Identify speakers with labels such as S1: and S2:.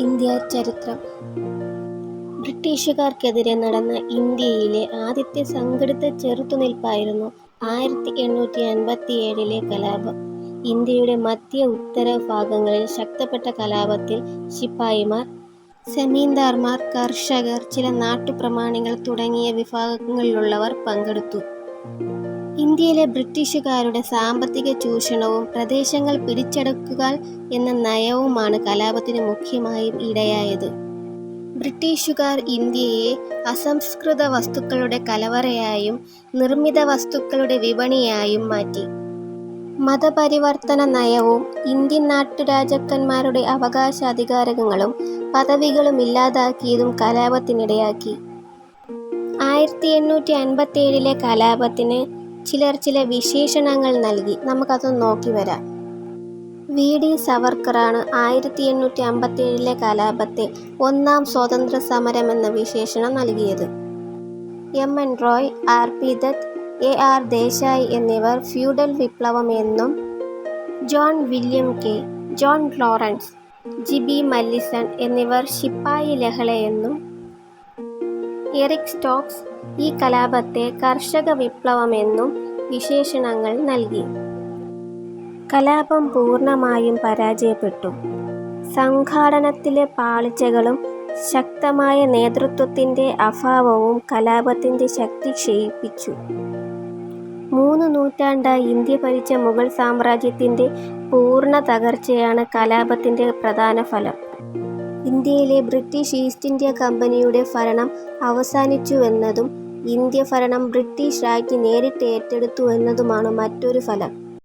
S1: India ചരിത്രം. ബ്രിട്ടീഷുകാർക്കെതിരെ നടന്ന ഇന്ത്യയിലെ ആദ്യത്തെ സംഘടിത ചെറുത്തുനിൽപ്പായിരുന്നു 1857 കലാപം. ഇന്ത്യയുടെ മധ്യ ഉത്തര ഭാഗങ്ങളിൽ ശക്തപ്പെട്ട കലാപത്തിൽ ശിപ്പായിമാർ, സെമീന്ദാർമാർ, കർഷകർ, ചില നാട്ടുപ്രമാണികൾ തുടങ്ങിയ വിഭാഗങ്ങളിലുള്ളവർ പങ്കെടുത്തു. ഇന്ത്യയിലെ ബ്രിട്ടീഷുകാരുടെ സാമ്പത്തിക ചൂഷണവും പ്രദേശങ്ങൾ പിടിച്ചടക്കുക എന്ന നയവുമാണ് കലാപത്തിന് മുഖ്യമായും ഇടയായത്. ബ്രിട്ടീഷുകാർ ഇന്ത്യയെ അസംസ്കൃത വസ്തുക്കളുടെ കലവറയായും നിർമ്മിത വസ്തുക്കളുടെ വിപണിയായും മാറ്റി. മതപരിവർത്തന നയവും ഇന്ത്യൻ നാട്ടുരാജാക്കന്മാരുടെ അവകാശാധികാരങ്ങളും പദവികളും ഇല്ലാതാക്കിയതും കലാപത്തിനിടയാക്കി. 1857 കലാപത്തിന് ചില വിശേഷണങ്ങൾ നൽകി. നമുക്കതൊന്ന് നോക്കി വരാം. വി.ഡി. സവർക്കറാണ് 1857 കലാപത്തെ ഒന്നാം സ്വാതന്ത്ര്യ സമരമെന്ന വിശേഷണം നൽകിയത്. എം.എൻ. റോയ്, ആർ.പി. ദത്ത്, എ.ആർ. ദേശായി എന്നിവർ ഫ്യൂഡൽ വിപ്ലവം എന്നും, John William Kaye, John Lawrence, G B. Malleson എന്നിവർ ശിപ്പായി ലഹള എന്നും, എറിക് സ്റ്റോക്സ് ഈ കലാപത്തെ കർഷക വിപ്ലവമെന്നും വിശേഷണങ്ങൾ നൽകി. കലാപം പൂർണ്ണമായും പരാജയപ്പെട്ടു. സംഘാടനത്തിലെ പാളിച്ചകളും ശക്തമായ നേതൃത്വത്തിൻ്റെ അഭാവവും കലാപത്തിൻ്റെ ശക്തി ക്ഷയിപ്പിച്ചു. 3 നൂറ്റാണ്ടായി ഇന്ത്യ ഭരിച്ച മുഗൾ സാമ്രാജ്യത്തിൻ്റെ പൂർണ്ണ തകർച്ചയാണ് കലാപത്തിൻ്റെ പ്രധാന ഫലം. ഇന്ത്യയിലെ ബ്രിട്ടീഷ് ഈസ്റ്റ് ഇന്ത്യ കമ്പനിയുടെ ഭരണം അവസാനിച്ചുവെന്നതും ഇന്ത്യ ഭരണം ബ്രിട്ടീഷ് രാജ്ഞി നേരിട്ട് ഏറ്റെടുത്തുവെന്നതുമാണ് മറ്റൊരു ഫലം.